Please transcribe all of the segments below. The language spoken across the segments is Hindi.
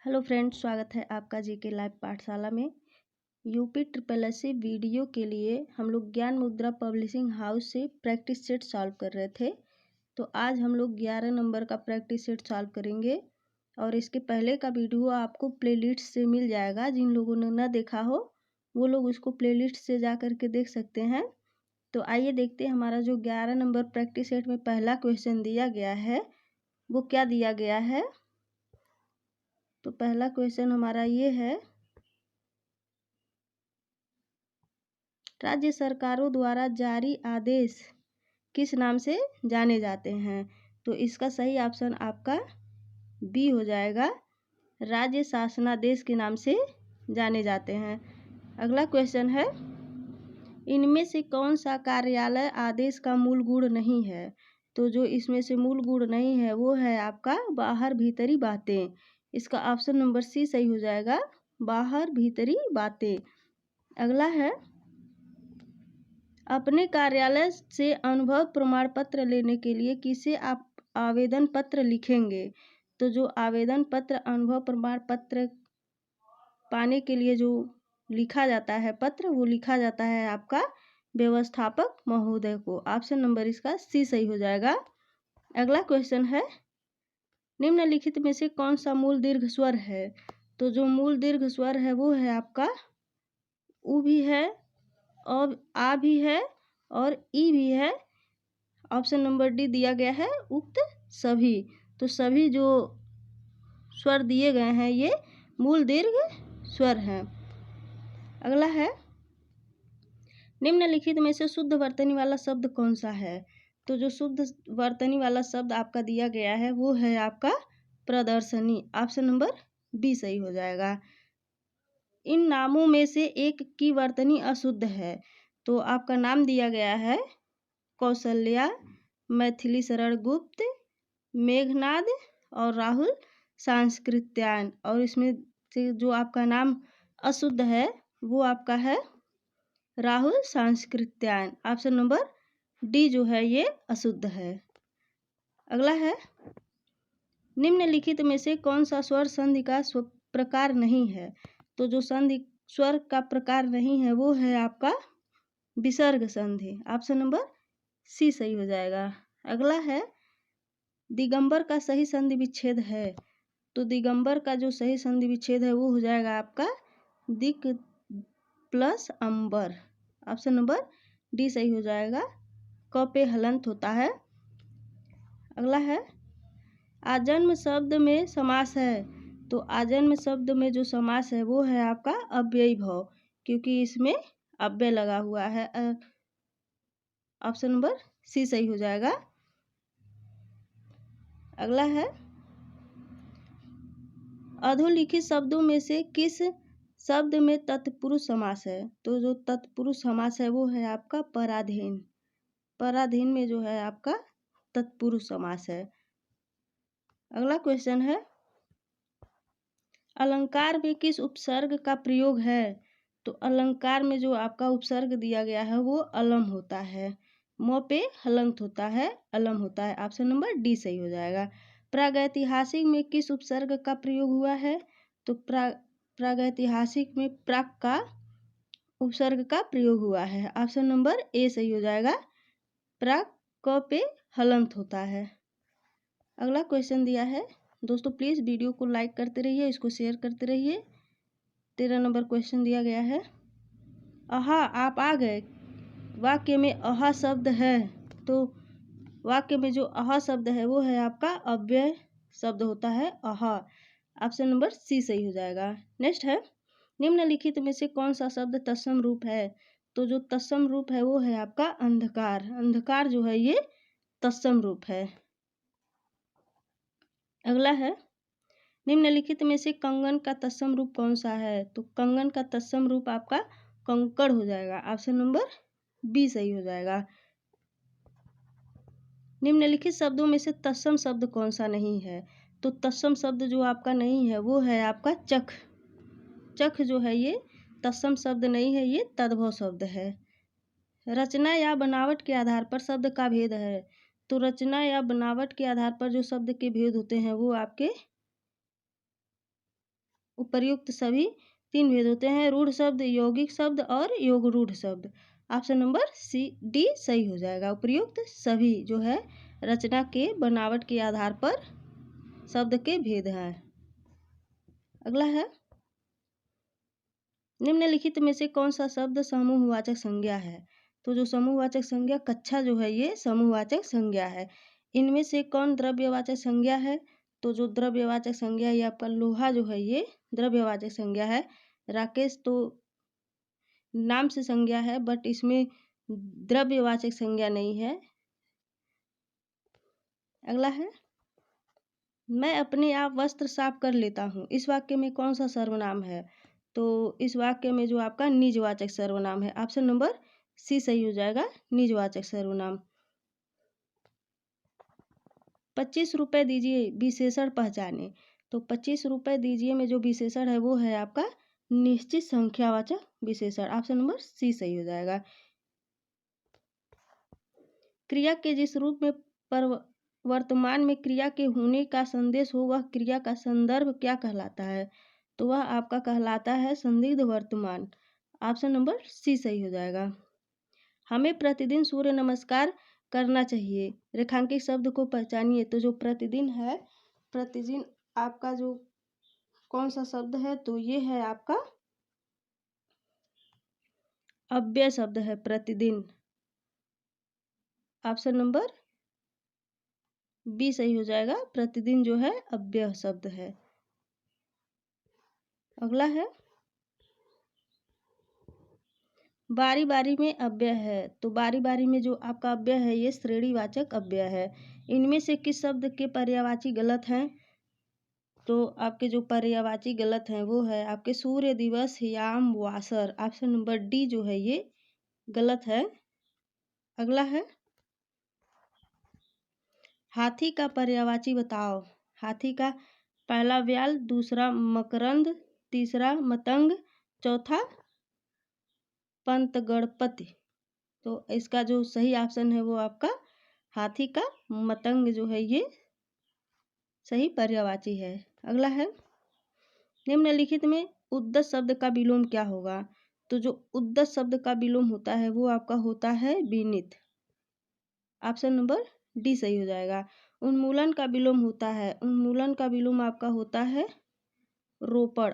हेलो फ्रेंड्स, स्वागत है आपका जीके लाइव पाठशाला में। यूपी SSSC वीडियो के लिए हम लोग ज्ञान मुद्रा पब्लिशिंग हाउस से प्रैक्टिस सेट सॉल्व कर रहे थे। तो आज हम लोग 11 नंबर का प्रैक्टिस सेट सॉल्व करेंगे और इसके पहले का वीडियो आपको प्लेलिस्ट से मिल जाएगा। जिन लोगों ने न देखा हो वो लोग उसको प्लेलिस्ट से जा कर के देख सकते हैं। तो आइए देखते हैं हमारा जो 11 नंबर प्रैक्टिस सेट में पहला क्वेश्चन दिया गया है वो क्या दिया गया है। तो पहला क्वेश्चन हमारा ये है, राज्य सरकारों द्वारा जारी आदेश किस नाम से जाने जाते हैं। तो इसका सही ऑप्शन आपका बी हो जाएगा, राज्य शासनादेश के नाम से जाने जाते हैं। अगला क्वेश्चन है, इनमें से कौन सा कार्यालय आदेश का मूल गुण नहीं है। तो जो इसमें से मूल गुण नहीं है वो है आपका बाहर भीतरी बातें। इसका ऑप्शन नंबर सी सही हो जाएगा, बाहर भीतरी बातें। अगला है, अपने कार्यालय से अनुभव प्रमाण पत्र लेने के लिए किसे आप आवेदन पत्र लिखेंगे। तो जो आवेदन पत्र अनुभव प्रमाण पत्र पाने के लिए जो लिखा जाता है पत्र, वो लिखा जाता है आपका व्यवस्थापक महोदय को। ऑप्शन नंबर इसका सी सही हो जाएगा। अगला क्वेश्चन है, निम्नलिखित में से कौन सा मूल दीर्घ स्वर है। तो जो मूल दीर्घ स्वर है वो है आपका उ भी है और आ भी है और ई भी है। ऑप्शन नंबर डी दिया गया है उक्त सभी। तो सभी जो स्वर दिए गए हैं ये मूल दीर्घ स्वर हैं। अगला है, निम्नलिखित में से शुद्ध वर्तनी वाला शब्द कौन सा है। तो जो शुद्ध वर्तनी वाला शब्द आपका दिया गया है वो है आपका प्रदर्शनी। ऑप्शन नंबर बी सही हो जाएगा। इन नामों में से एक की वर्तनी अशुद्ध है। तो आपका नाम दिया गया है कौशल्या, मैथिली शरण गुप्त, मेघनाद और राहुल सांस्कृत्यायन। और इसमें से जो आपका नाम अशुद्ध है वो आपका है Rahul Sankrityayan. Option number D जो है ये अशुद्ध है। अगला है, निम्नलिखित में से कौन सा स्वर संधि का प्रकार नहीं है। तो जो संधि स्वर का प्रकार नहीं है वो है आपका विसर्ग संधि। ऑप्शन नंबर सी सही हो जाएगा। अगला है, दिगंबर का सही संधि विच्छेद है। तो दिगंबर का जो सही संधि विच्छेद है वो हो जाएगा आपका दिक प्लस अंबर। ऑप्शन नंबर डी सही हो जाएगा, क पे हलंत होता है। अगला है, आजन्म शब्द में समास है। तो आजन्म शब्द में जो समास है वो है आपका अव्ययी भाव, क्योंकि इसमें अव्यय लगा हुआ है। ऑप्शन नंबर सी सही हो जाएगा। अगला है, अधोलिखित शब्दों में से किस शब्द में तत्पुरुष समास है। तो जो तत्पुरुष समास है वो है आपका पराधीन। पराधीन में जो है आपका तत्पुरुष समास है। अगला क्वेश्चन है, अलंकार में किस उपसर्ग का प्रयोग है। तो अलंकार में जो आपका उपसर्ग दिया गया है वो अलम होता है, म पे हलंत होता है, अलम होता है। ऑप्शन नंबर डी सही हो जाएगा। प्रागैतिहासिक में किस उपसर्ग का प्रयोग हुआ है। तो प्रागैतिहासिक में प्राक का उपसर्ग का प्रयोग हुआ है। ऑप्शन नंबर ए सही हो जाएगा, प्राक क पे हलंत होता है। अगला क्वेश्चन दिया है, दोस्तों प्लीज़ वीडियो को लाइक करते रहिए, इसको शेयर करते रहिए। 13 नंबर क्वेश्चन दिया गया है, आहा आप आ गए वाक्य में आहा शब्द है। तो वाक्य में जो आहा शब्द है वो है आपका अव्यय शब्द होता है आहा। ऑप्शन नंबर सी सही हो जाएगा। नेक्स्ट है, निम्नलिखित में से कौन सा शब्द तत्सम रूप है। तो जो तत्सम रूप है वो है आपका अंधकार। अंधकार जो है ये तत्सम रूप है। अगला है, निम्नलिखित में से कंगन का तत्सम रूप कौन सा है। तो कंगन का तत्सम रूप आपका कंकड़ हो जाएगा। ऑप्शन नंबर बी सही हो जाएगा। निम्नलिखित शब्दों में से तत्सम शब्द कौन सा नहीं है। तो तत्सम शब्द जो आपका नहीं है वो है आपका चख। चख जो है ये तत्सम शब्द नहीं है, ये तद्भव शब्द है। रचना या बनावट के आधार पर शब्द का भेद है। तो रचना या बनावट के आधार पर जो शब्द के भेद होते हैं वो आपके उपर्युक्त सभी 3 भेद होते हैं, रूढ़ शब्द, यौगिक शब्द और योग रूढ़ शब्द। ऑप्शन नंबर डी सही हो जाएगा। उपर्युक्त सभी जो है रचना के बनावट के आधार पर शब्द के भेद हैं। अगला है, निम्नलिखित में से कौन सा शब्द समूहवाचक संज्ञा है? तो जो समूहवाचक संज्ञा, कक्षा जो है ये समूहवाचक संज्ञा है। इनमें से कौन द्रव्यवाचक संज्ञा है? तो जो द्रव्यवाचक संज्ञा ये आपका लोहा जो है ये द्रव्यवाचक संज्ञा है। राकेश तो नाम से संज्ञा है बट इसमें द्रव्यवाचक संज्ञा नहीं है। अगला है, मैं अपने आप वस्त्र साफ कर लेता हूँ, इस वाक्य में कौन सा सर्वनाम है? तो इस वाक्य में जो आपका निजवाचक सर्वनाम है। ऑप्शन नंबर सी सही हो जाएगा, निजवाचक सर्वनाम। 25 रुपये दीजिए, विशेषण पहचाने। तो 25 रुपये दीजिए में जो विशेषण है वो है आपका निश्चित संख्यावाचक विशेषण। ऑप्शन नंबर सी सही हो जाएगा। क्रिया के जिस रूप में वर्तमान में क्रिया के होने का संदेश हो वह क्रिया का संदर्भ क्या कहलाता है? तो वह आपका कहलाता है संदिग्ध वर्तमान। ऑप्शन नंबर सी सही हो जाएगा। हमें प्रतिदिन सूर्य नमस्कार करना चाहिए, रेखांकित शब्द को पहचानिए। तो जो प्रतिदिन है, प्रतिदिन आपका जो कौन सा शब्द है? तो ये है आपका अव्यय शब्द है, प्रतिदिन। ऑप्शन नंबर बी सही हो जाएगा, प्रतिदिन जो है अव्यय शब्द है। अगला है, बारी बारी में अव्यय है। तो बारी बारी में जो आपका अव्यय है ये श्रेणीवाचक अव्यय है। इनमें से किस शब्द के पर्यायवाची गलत हैं? तो आपके जो पर्यायवाची गलत हैं वो है आपके सूर्य दिवस, याम, वासर। ऑप्शन नंबर डी जो है ये गलत है। अगला है, हाथी का पर्यायवाची बताओ। हाथी का पहला व्याल, दूसरा मकरंद, तीसरा मतंग, चौथा पंत गणपति। तो इसका जो सही ऑप्शन है वो आपका हाथी का मतंग जो है ये सही पर्यायवाची है। अगला है, निम्नलिखित में उद्दत शब्द का विलोम क्या होगा? तो जो उद्दत शब्द का विलोम होता है वो आपका होता है विनित। ऑप्शन नंबर डी सही हो जाएगा। उन्मूलन का विलोम होता है, उन्मूलन का विलोम आपका होता है रोपण।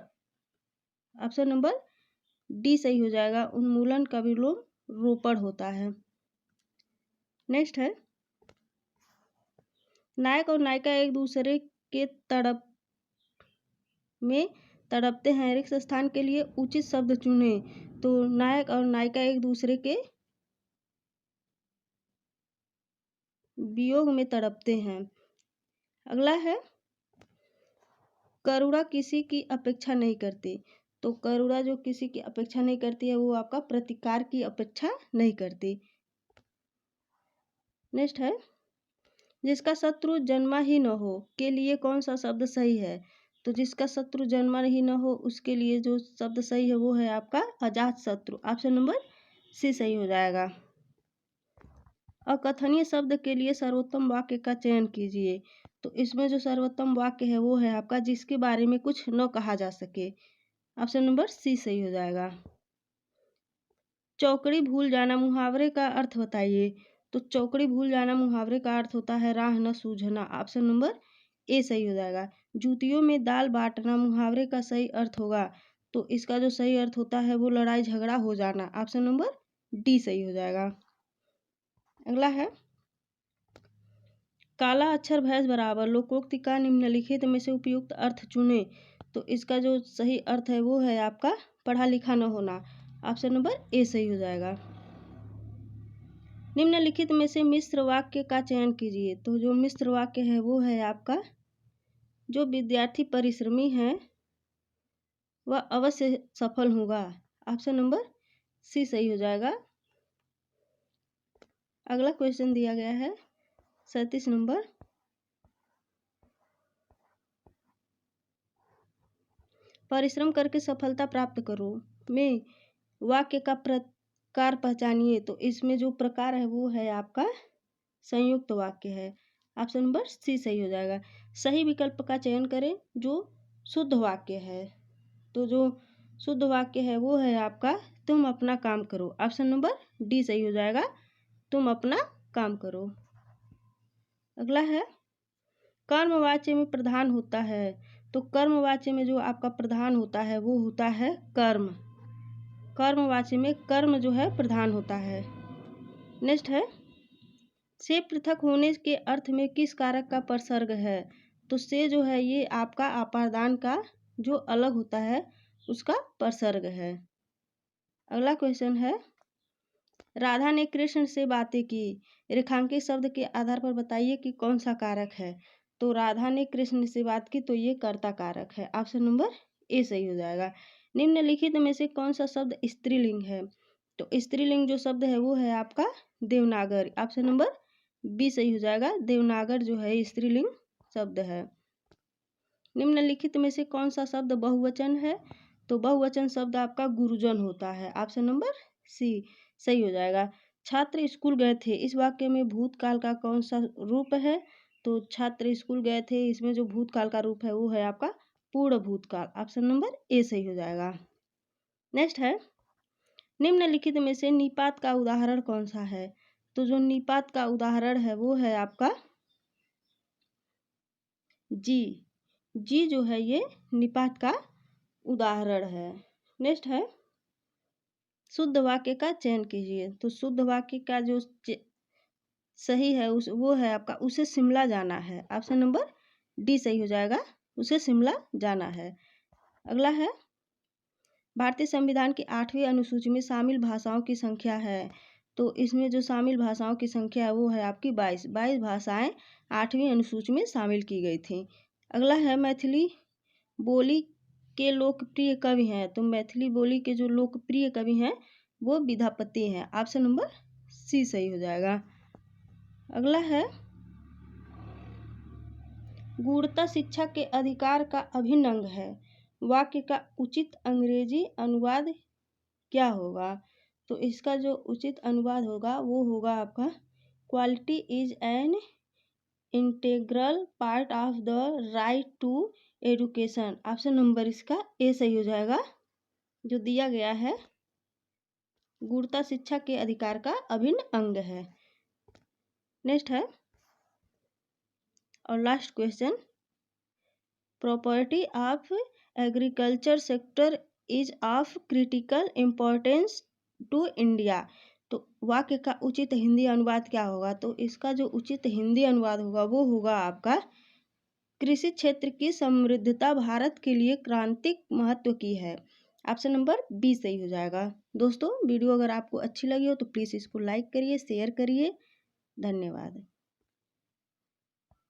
ऑप्शन नंबर डी सही हो जाएगा, उन्मूलन का विलोम रोपण होता है। नेक्स्ट है, नायक और नायिका एक दूसरे के तड़पते हैं, रिक्त स्थान के लिए उचित शब्द चुने। तो नायक और नायिका एक दूसरे के वियोग में तड़पते हैं। अगला है, करुणा किसी की अपेक्षा नहीं करती। तो करुणा जो किसी की अपेक्षा नहीं करती है वो आपका प्रतिकार की अपेक्षा नहीं करती। नेक्स्ट है, जिसका शत्रु जन्मा ही न हो के लिए कौन सा शब्द सही है? तो जिसका शत्रु जन्मा ही न हो उसके लिए जो शब्द सही है वो है आपका अजात शत्रु। ऑप्शन नंबर सी सही हो जाएगा। अकथनीय शब्द के लिए सर्वोत्तम वाक्य का चयन कीजिए। तो इसमें जो सर्वोत्तम वाक्य है वो है आपका जिसके बारे में कुछ न कहा जा सके। ऑप्शन नंबर सी सही हो जाएगा। चौकड़ी भूल जाना मुहावरे का अर्थ बताइए। तो चौकड़ी भूल जाना मुहावरे का अर्थ होता है राह न सूझना। ऑप्शन नंबर ए सही हो जाएगा। जूतियों में दाल बांटना मुहावरे का सही अर्थ होगा। तो इसका जो सही अर्थ होता है वो लड़ाई झगड़ा हो जाना। ऑप्शन नंबर डी सही हो जाएगा। अगला है, काला अक्षर भैंस बराबर लोकोक्ति का निम्नलिखित में से उपयुक्त अर्थ चुने। तो इसका जो सही अर्थ है वो है आपका पढ़ा लिखा न होना। ऑप्शन नंबर ए सही हो जाएगा। निम्नलिखित में से मिश्र वाक्य का चयन कीजिए। तो जो मिश्र वाक्य है वो है आपका जो विद्यार्थी परिश्रमी है वह अवश्य सफल होगा। ऑप्शन नंबर सी सही हो जाएगा। अगला क्वेश्चन दिया गया है 37 नंबर, परिश्रम करके सफलता प्राप्त करो में वाक्य का प्रकार पहचानिए। तो इसमें जो प्रकार है वो है आपका संयुक्त वाक्य है। ऑप्शन नंबर सी सही हो जाएगा। सही विकल्प का चयन करें जो शुद्ध वाक्य है। तो जो शुद्ध वाक्य है वो है आपका तुम अपना काम करो। ऑप्शन नंबर डी सही हो जाएगा, तुम अपना काम करो। अगला है कर्मवाच्य में प्रधान होता है, तो कर्मवाच्य में जो आपका प्रधान होता है वो होता है कर्म। कर्मवाच्य में कर्म जो है प्रधान होता है। नेक्स्ट है से पृथक होने के अर्थ में किस कारक का प्रसर्ग है, तो से जो है ये आपका अपादान का जो अलग होता है उसका प्रसर्ग है। अगला क्वेश्चन है राधा ने कृष्ण से बातें की, रेखांकित शब्द के आधार पर बताइए कि कौन सा कारक है। तो राधा ने कृष्ण से बात की तो ये कर्ता कारक है। ऑप्शन नंबर ए सही हो जाएगा। निम्नलिखित में से कौन सा शब्द स्त्रीलिंग है, तो स्त्रीलिंग जो शब्द है वो है आपका देवनागर। ऑप्शन नंबर बी सही हो जाएगा, देवनागर जो है स्त्रीलिंग शब्द है। निम्नलिखित में से कौन सा शब्द बहुवचन है, तो बहुवचन शब्द आपका गुरुजन होता है। ऑप्शन नंबर सी सही हो जाएगा। छात्र स्कूल गए थे, इस वाक्य में भूतकाल का कौन सा रूप है, तो छात्र स्कूल गए थे इसमें जो भूतकाल का रूप है वो है आपका पूर्ण भूतकाल। ऑप्शन नंबर ए सही हो जाएगा। नेक्स्ट है निम्नलिखित में से निपात का उदाहरण कौन सा है, तो जो निपात का उदाहरण है वो है आपका जी। जी जो है ये निपात का उदाहरण है। नेक्स्ट है शुद्ध वाक्य का चयन कीजिए, तो शुद्ध वाक्य का जो सही है उस वो है आपका उसे शिमला जाना है। ऑप्शन नंबर डी सही हो जाएगा, उसे शिमला जाना है। अगला है भारतीय संविधान की 8वीं अनुसूची में शामिल भाषाओं की संख्या है, तो इसमें जो शामिल भाषाओं की संख्या है वो है आपकी 22 भाषाएं 8वीं अनुसूची में शामिल की गई थी। अगला है मैथिली बोली के लोकप्रिय कवि हैं, तो मैथिली बोली के जो लोकप्रिय कवि हैं वो विद्यापति हैं। ऑप्शन नंबर सी सही हो जाएगा। अगला है गूढ़ता शिक्षा के अधिकार का अभिन्न अंग है, वाक्य का उचित अंग्रेजी अनुवाद क्या होगा, तो इसका जो उचित अनुवाद होगा वो होगा आपका quality is an integral part of the right to education. Option number इसका ए सही हो जाएगा, जो दिया गया है गूढ़ता शिक्षा के अधिकार का अभिन्न अंग है। नेक्स्ट है और last question property of agriculture sector is of critical importance to India, तो वाक्य का उचित हिंदी अनुवाद क्या होगा, तो इसका जो उचित हिंदी अनुवाद होगा वो होगा आपका कृषि क्षेत्र की समृद्धता भारत के लिए क्रांतिक महत्व की है। ऑप्शन नंबर बी सही हो जाएगा। दोस्तों वीडियो अगर आपको अच्छी लगी हो तो प्लीज़ इसको लाइक करिए, शेयर करिए। धन्यवाद।